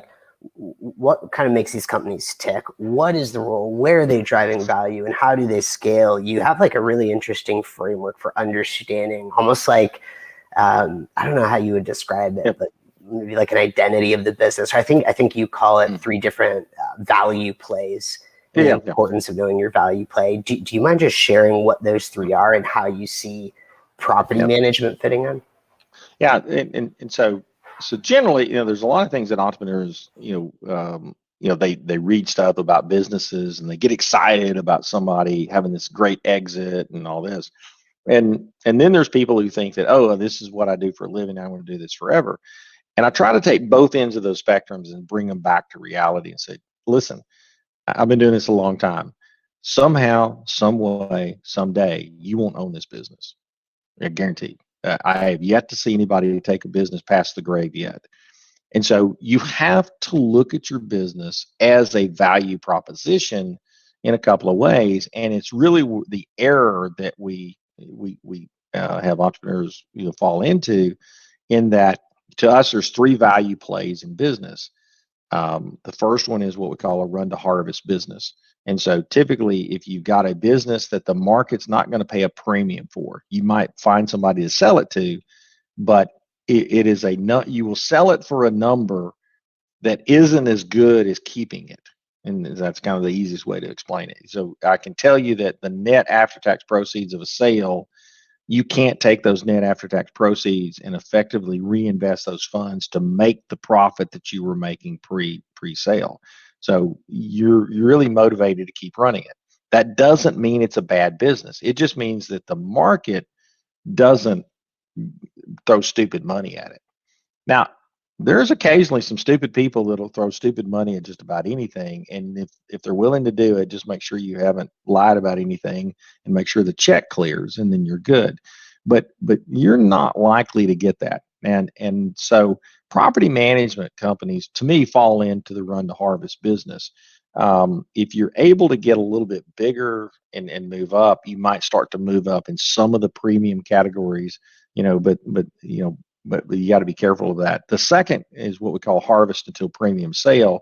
what kind of makes these companies tick, what is the role, where are they driving value, and how do they scale? You have a really interesting framework for understanding, almost I don't know how you would describe it, but maybe an identity of the business. Or I think you call it 3 different value plays. The importance of knowing your value play. Do you mind just sharing what those 3 are and how you see property management fitting in? Yeah, and so generally, there's a lot of things that entrepreneurs, they read stuff about businesses, and they get excited about somebody having this great exit and all this, and then there's people who think that, oh, this is what I do for a living, I'm going to do this forever. And I try to take both ends of those spectrums and bring them back to reality and say, listen, I've been doing this a long time. Somehow, some way, someday, you won't own this business. I guarantee. I have yet to see anybody take a business past the grave yet. And so you have to look at your business as a value proposition in a couple of ways. And it's really the error that we have entrepreneurs fall into, in that to us there's 3 value plays in business. The first one is what we call a run to harvest business. And so typically, if you've got a business that the market's not going to pay a premium for, you might find somebody to sell it to, but it is you will sell it for a number that isn't as good as keeping it. And that's kind of the easiest way to explain it. So I can tell you that the net after-tax proceeds of a sale, you can't take those net after-tax proceeds and effectively reinvest those funds to make the profit that you were making pre-sale. So you're really motivated to keep running it. That doesn't mean it's a bad business. It just means that the market doesn't throw stupid money at it. Now, there's occasionally some stupid people that'll throw stupid money at just about anything. And if they're willing to do it, just make sure you haven't lied about anything and make sure the check clears, and then you're good. But you're not likely to get that. And so property management companies, to me, fall into the run to harvest business. If you're able to get a little bit bigger and move up, you might start to move up in some of the premium categories, but you got to be careful of that. The second is what we call harvest until premium sale.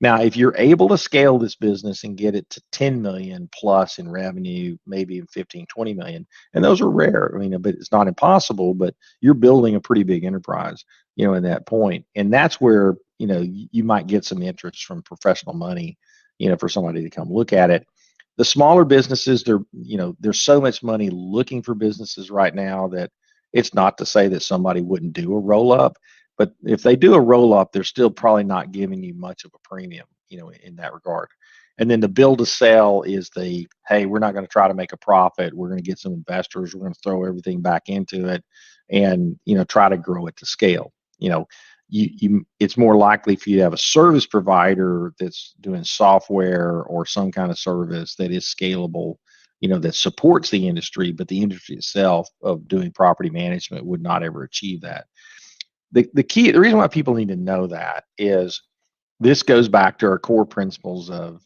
Now, if you're able to scale this business and get it to 10 million plus in revenue, maybe even 15, 20 million, and those are rare. I mean, but it's not impossible, but you're building a pretty big enterprise, in that point. And that's where, you might get some interest from professional money, for somebody to come look at it. The smaller businesses, there's so much money looking for businesses right now that it's not to say that somebody wouldn't do a roll up. But if they do a roll up, they're still probably not giving you much of a premium, in that regard. And then the build to sell is hey, we're not going to try to make a profit. We're going to get some investors. We're going to throw everything back into it and, try to grow it to scale. It's more likely for you to have a service provider that's doing software or some kind of service that is scalable, that supports the industry, but the industry itself of doing property management would not ever achieve that. The reason why people need to know that is this goes back to our core principles of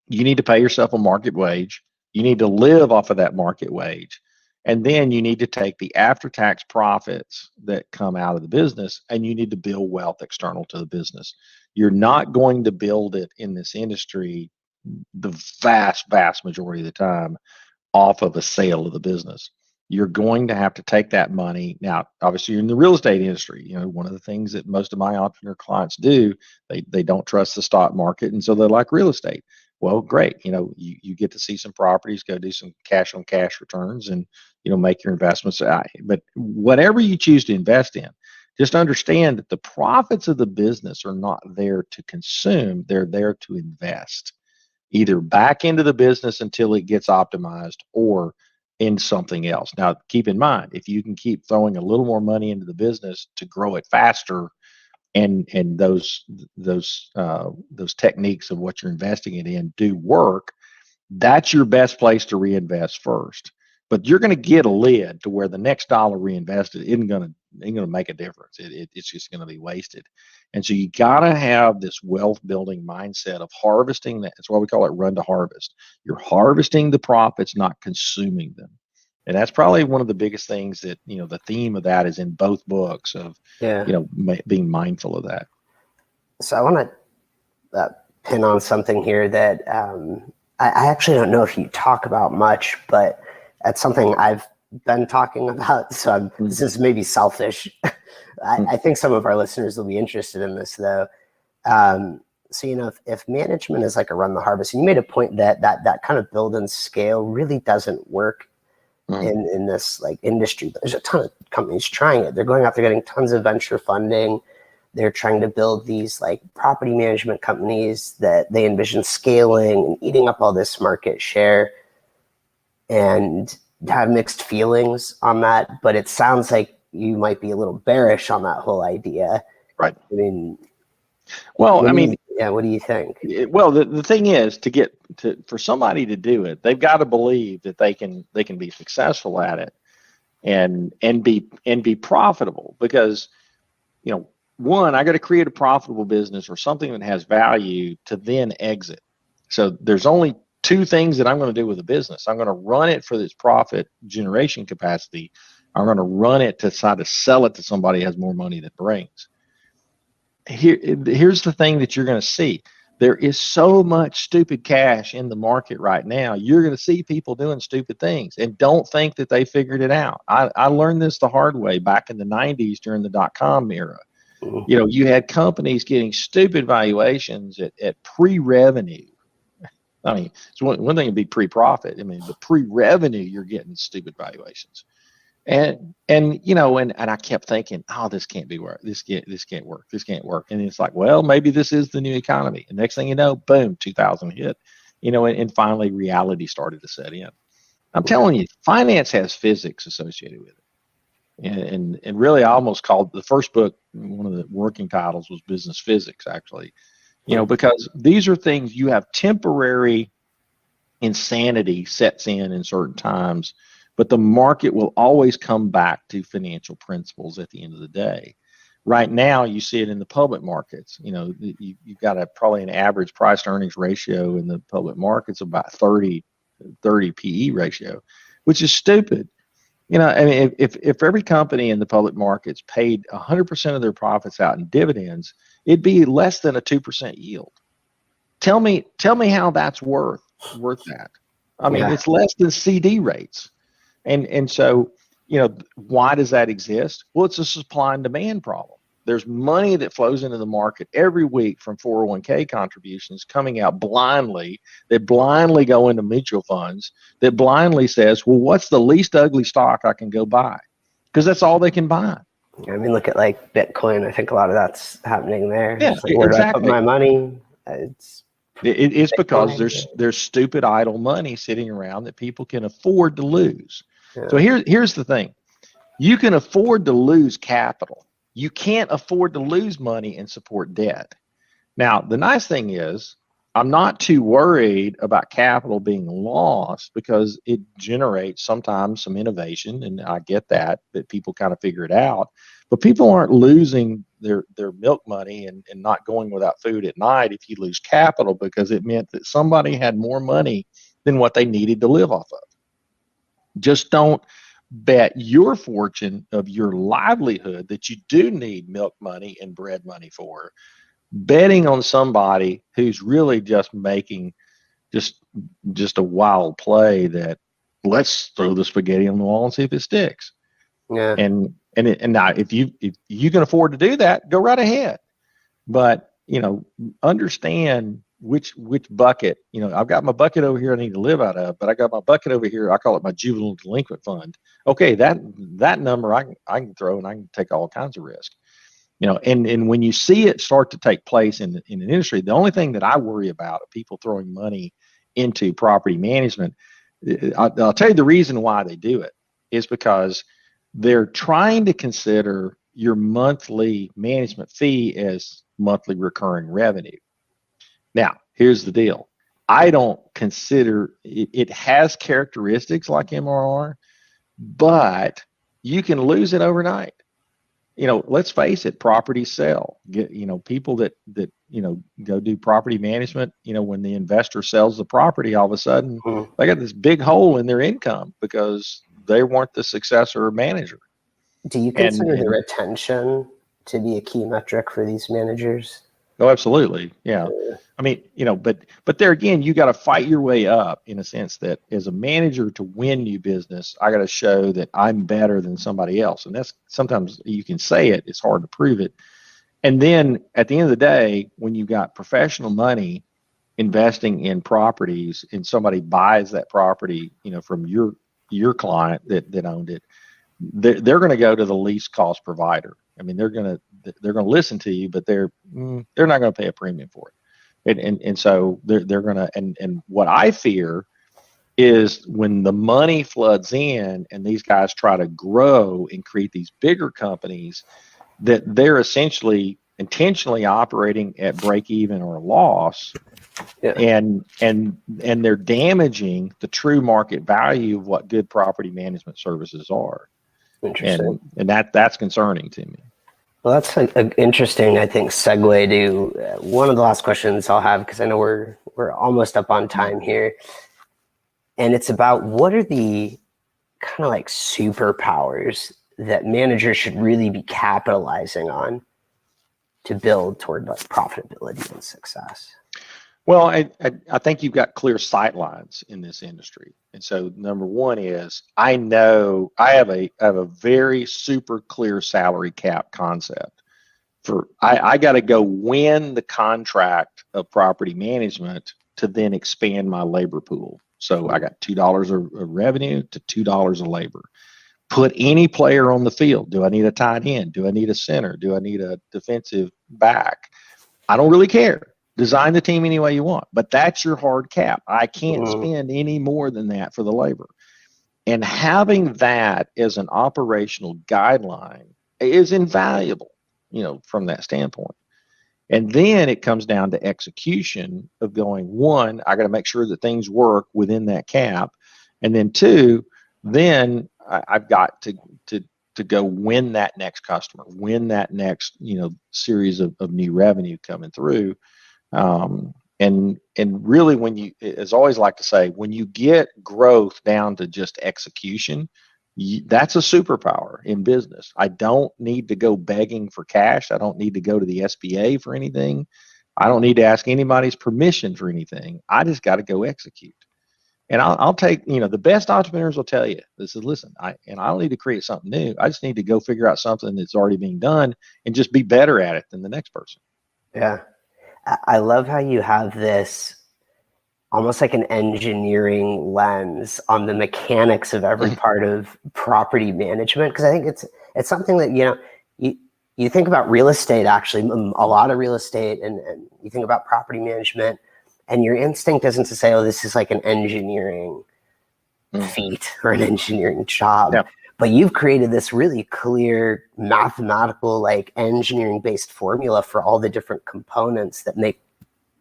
you need to pay yourself a market wage. You need to live off of that market wage. And then you need to take the after-tax profits that come out of the business and you need to build wealth external to the business. You're not going to build it in this industry the vast, vast majority of the time off of a sale of the business. You're going to have to take that money. Now, obviously, you're in the real estate industry. One of the things that most of my entrepreneur clients do, they don't trust the stock market, and so they like real estate. Well, great. You get to see some properties, go do some cash on cash returns, and make your investments. But whatever you choose to invest in, just understand that the profits of the business are not there to consume; they're there to invest, either back into the business until it gets optimized, or in something else. Now, keep in mind, if you can keep throwing a little more money into the business to grow it faster, and those techniques of what you're investing it in do work, that's your best place to reinvest first. But you're going to get a lid to where the next dollar reinvested isn't going to make a difference. It's just going to be wasted. And so you got to have this wealth building mindset of harvesting. That's why we call it run to harvest. You're harvesting the profits, not consuming them. And that's probably one of the biggest things that, the theme of that is in both books of, being mindful of that. So I want to pin on something here that I actually don't know if you talk about much, but that's something I've been talking about. So this is maybe selfish. I think some of our listeners will be interested in this, though. So, if management is like a run the harvest, and you made a point that kind of build and scale really doesn't work in this like industry. There's a ton of companies trying it. They're going out, they're getting tons of venture funding. They're trying to build these like property management companies that they envision scaling and eating up all this market share, and have mixed feelings on that. But it sounds like you might be a little bearish on that whole idea. Right. I mean, well, what do you think? Well, the thing is for somebody to do it, they've got to believe that they can be successful at it and be profitable, because, one, I got to create a profitable business or something that has value to then exit. So there's only two things that I'm going to do with a business. I'm going to run it for this profit generation capacity. I'm going to run it to try to sell it to somebody who has more money than it brings. Here's the thing that you're going to see. There is so much stupid cash in the market right now. You're going to see people doing stupid things and don't think that they figured it out. I learned this the hard way back in the 90s during the dot-com era. You had companies getting stupid valuations at pre-revenue. I mean, it's one thing to be pre-profit. I mean, the pre-revenue, you're getting stupid valuations. And I kept thinking, oh, this can't be work. This can't work. This can't work. And it's like, well, maybe this is the new economy. And next thing you know, boom, 2000 hit, and finally reality started to set in. I'm telling you, finance has physics associated with it. And really, I almost called the first book, one of the working titles was Business Physics, actually, because these are things you have temporary insanity sets in certain times, but the market will always come back to financial principles at the end of the day. Right now, you see it in the public markets. You've got probably an average price to earnings ratio in the public markets about 30 PE ratio, which is stupid. I mean, if every company in the public markets paid 100% of their profits out in dividends, it'd be less than a 2% yield. Tell me how that's worth that. I mean, Yeah. it's less than CD rates. And so, why does that exist? Well, it's a supply and demand problem. There's money that flows into the market every week from 401k contributions coming out blindly, that blindly go into mutual funds, that blindly says, well, what's the least ugly stock I can go buy? Because that's all they can buy. I mean, look at like Bitcoin. I think a lot of that's happening there. Yeah, It's like, where do I put exactly. my money? It's because Bitcoin. there's stupid idle money sitting around that people can afford to lose. Yeah. So here's the thing. You can afford to lose capital. You can't afford to lose money and support debt. Now, the nice thing is, I'm not too worried about capital being lost because it generates sometimes some innovation, and I get that people kind of figure it out. But people aren't losing their milk money and not going without food at night if you lose capital, because it meant that somebody had more money than what they needed to live off of. Just don't bet your fortune of your livelihood that you do need milk money and bread money for, betting on somebody who's really just making just a wild play that let's throw the spaghetti on the wall and see if it sticks. Yeah. And now if you can afford to do that, go right ahead. But understand which bucket. I've got my bucket over here I need to live out of, but I got my bucket over here. I call it my juvenile delinquent fund. Okay, that number I can throw, and I can take all kinds of risk. And when you see it start to take place in an industry, the only thing that I worry about are people throwing money into property management. I'll tell you the reason why they do it is because they're trying to consider your monthly management fee as monthly recurring revenue. Now, here's the deal. I don't consider it has characteristics like MRR, but you can lose it overnight. Let's face it, properties sell. People that go do property management, when the investor sells the property, all of a sudden they got this big hole in their income because they weren't the successor or manager. Do you consider the retention to be a key metric for these managers? Oh, absolutely. Yeah. I mean, but there again, you got to fight your way up in a sense that as a manager to win new business, I got to show that I'm better than somebody else. And that's sometimes you can say it, it's hard to prove it. And then at the end of the day, when you got professional money investing in properties and somebody buys that property, from your client that owned it, they're going to go to the least cost provider. I mean, they're going to listen to you, but they're not going to pay a premium for it. And so they're going to, and what I fear is when the money floods in and these guys try to grow and create these bigger companies, that they're essentially intentionally operating at break even or a loss. Yeah. And they're damaging the true market value of what good property management services are. Interesting. And that's concerning to me. Well, that's an interesting, I think, segue to one of the last questions I'll have, because I know we're almost up on time here. And it's about what are the kind of like superpowers that managers should really be capitalizing on to build toward like profitability and success? Well, I think you've got clear sight lines in this industry. And so number one is I know I have a very super clear salary cap concept. I got to go win the contract of property management to then expand my labor pool. So I got $2 of revenue to $2 of labor. Put any player on the field. Do I need a tight end? Do I need a center? Do I need a defensive back? I don't really care. Design the team any way you want, but that's your hard cap. I can't spend any more than that for the labor. And having that as an operational guideline is invaluable, from that standpoint. And then it comes down to execution of going, one, I got to make sure that things work within that cap. And then two, then I've got to go win that next customer, win that next, series of new revenue coming through. And really, as I always like to say, when you get growth down to just execution, That's a superpower in business. I don't need to go begging for cash. I don't need to go to the SBA for anything. I don't need to ask anybody's permission for anything. I just got to go execute. And I'll take, the best entrepreneurs will tell you this is, listen, I don't need to create something new. I just need to go figure out something that's already being done and just be better at it than the next person. Yeah. I love how you have this almost like an engineering lens on the mechanics of every part of property management. Because I think it's something that, you think about real estate, actually, a lot of real estate, and you think about property management, and your instinct isn't to say, oh, this is like an engineering feat or an engineering job. Yeah. But you've created this really clear mathematical, like engineering based formula for all the different components that make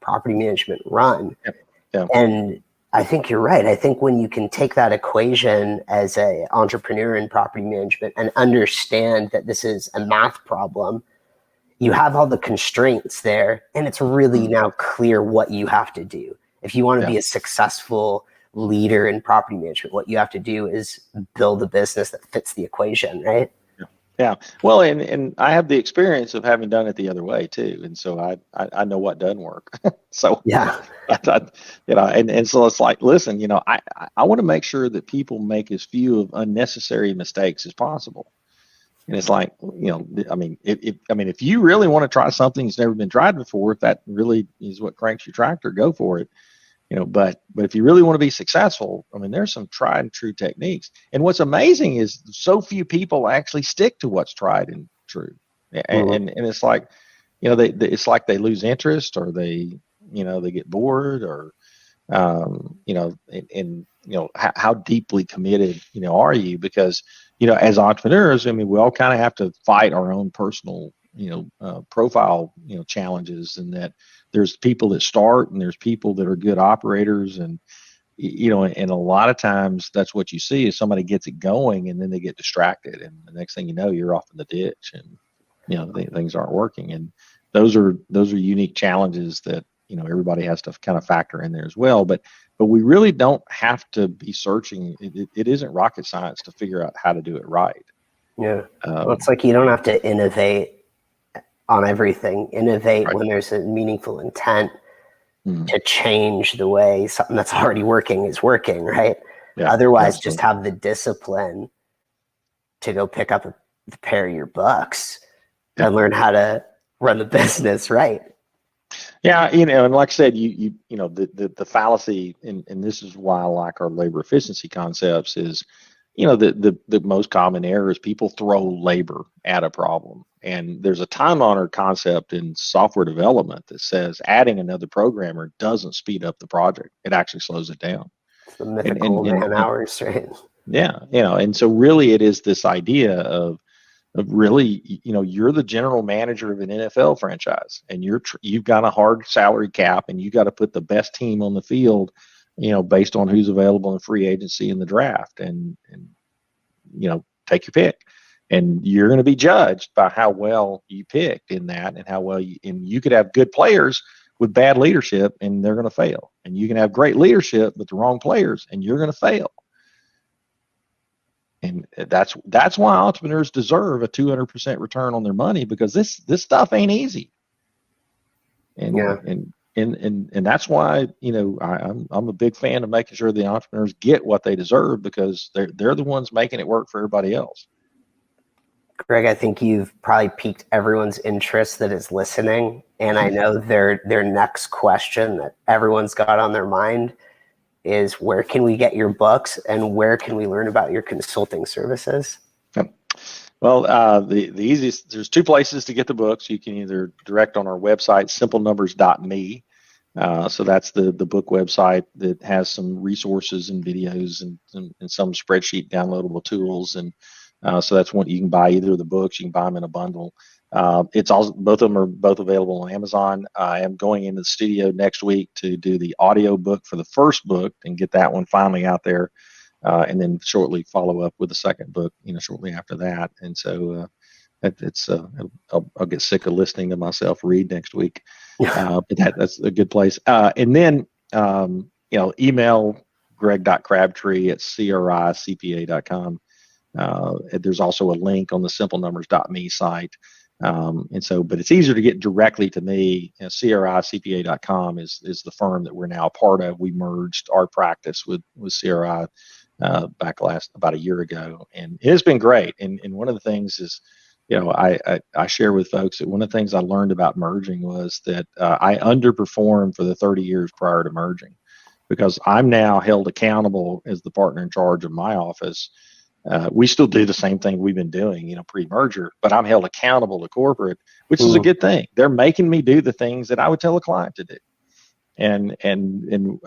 property management run. Yeah. Yeah. And I think you're right. I think when you can take that equation as an entrepreneur in property management and understand that this is a math problem, you have all the constraints there, and it's really now clear what you have to do. If you want to be a successful leader in property management, what you have to do is build a business that fits the equation, right? Yeah. Well, and I have the experience of having done it the other way too, and so I know what doesn't work. So yeah, and so it's like, listen, I want to make sure that people make as few of unnecessary mistakes as possible. And it's like, if you really want to try something that's never been tried before, if that really is what cranks your tractor, go for it. But if you really want to be successful, there's some tried and true techniques. And what's amazing is so few people actually stick to what's tried and true. And it's like, it's like they lose interest, or they get bored, or how deeply committed are you? Because as entrepreneurs, we all kind of have to fight our own personal profile challenges, and that there's people that start and there's people that are good operators, and and a lot of times that's what you see is somebody gets it going and then they get distracted, and the next thing you know, you're off in the ditch, and things aren't working. And those are unique challenges that everybody has to kind of factor in there as well. But we really don't have to be searching. It isn't rocket science to figure out how to do it right. Yeah. Well, it's like you don't have to innovate on everything. Innovate when there's a meaningful intent to change the way something that's already working is working, right? Yeah, otherwise, just have the discipline to go pick up a pair of your books and learn how to run the business right. Yeah, and like I said, the fallacy, and this is why I like our labor efficiency concepts, is the most common error is people throw labor at a problem. And there's a time-honored concept in software development that says adding another programmer doesn't speed up the project. It actually slows it down. It's the mythical man hours, right? Yeah, and so really it is this idea of really, you're the general manager of an NFL franchise, and you've got a hard salary cap, and you got to put the best team on the field, based on who's available in free agency in the draft, and take your pick. And you're going to be judged by how well you picked in that, and how well and you could have good players with bad leadership and they're going to fail. And you can have great leadership with the wrong players and you're going to fail. And that's why entrepreneurs deserve a 200% return on their money, because this stuff ain't easy. And that's why, I'm a big fan of making sure the entrepreneurs get what they deserve, because they're the ones making it work for everybody else. Greg, I think you've probably piqued everyone's interest that is listening. And I know their next question that everyone's got on their mind is, where can we get your books, and where can we learn about your consulting services? Well, the easiest, there's two places to get the books. You can either direct on our website, simplenumbers.me. So that's the book website that has some resources and videos and some spreadsheet downloadable tools. And so that's one, you can buy either of the books. You can buy them in a bundle. It's also, both of them are both available on Amazon. I am going into the studio next week to do the audio book for the first book and get that one finally out there. And then shortly follow up with the second book, shortly after that. And so I'll get sick of listening to myself read next week. But that's a good place. And then, email greg.crabtree@cricpa.com. There's also a link on the simplenumbers.me site. But it's easier to get directly to me. CRICPA.com is the firm that we're now a part of. We merged our practice with CRI back about a year ago, and it's been great. And one of the things is, I share with folks that one of the things I learned about merging was that I underperformed for the 30 years prior to merging, because I'm now held accountable as the partner in charge of my office. We still do the same thing we've been doing, pre-merger, but I'm held accountable to corporate, which is a good thing. They're making me do the things that I would tell a client to do. And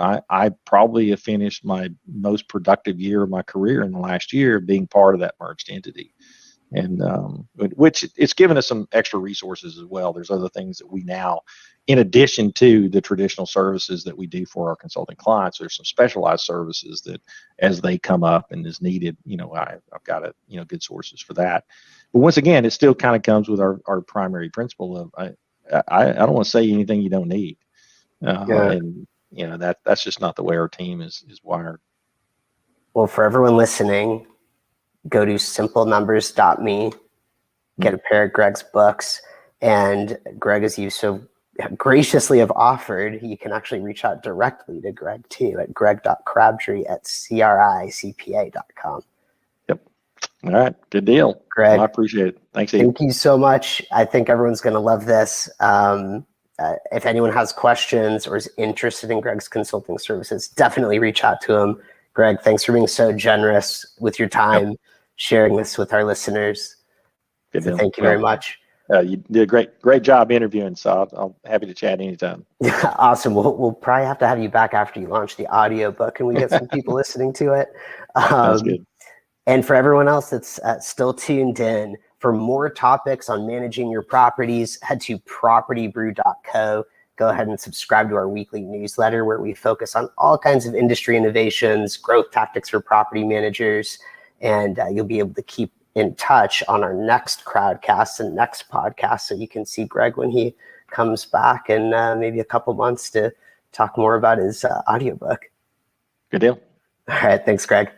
I probably have finished my most productive year of my career in the last year being part of that merged entity. And which it's given us some extra resources as well. There's other things that we now, in addition to the traditional services that we do for our consulting clients, there's some specialized services that, as they come up and is needed, I've got good sources for that. But once again, it still kind of comes with our primary principle of I don't want to say anything you don't need, and that's just not the way our team is wired. Well, for everyone listening, go to simplenumbers.me, get a pair of Greg's books, and Greg, as you so graciously have offered, you can actually reach out directly to Greg too at greg.crabtree@cricpa.com. Yep. All right. Good deal. Greg, well, I appreciate it. Thanks, Steve. Thank you so much. I think everyone's going to love this. If anyone has questions or is interested in Greg's consulting services, definitely reach out to him. Greg, thanks for being so generous with your time, sharing this with our listeners. Good deal. Thank you very much. You did a great job interviewing, so I'm happy to chat anytime. Awesome. We'll probably have to have you back after you launch the audiobook and we get some people listening to it. Sounds good. And for everyone else that's still tuned in, for more topics on managing your properties, head to propertybrew.co. Go ahead and subscribe to our weekly newsletter where we focus on all kinds of industry innovations, growth tactics for property managers, and you'll be able to keep in touch on our next crowdcast and next podcast, so you can see Greg when he comes back in maybe a couple months to talk more about his audiobook. Good deal. All right. Thanks, Greg.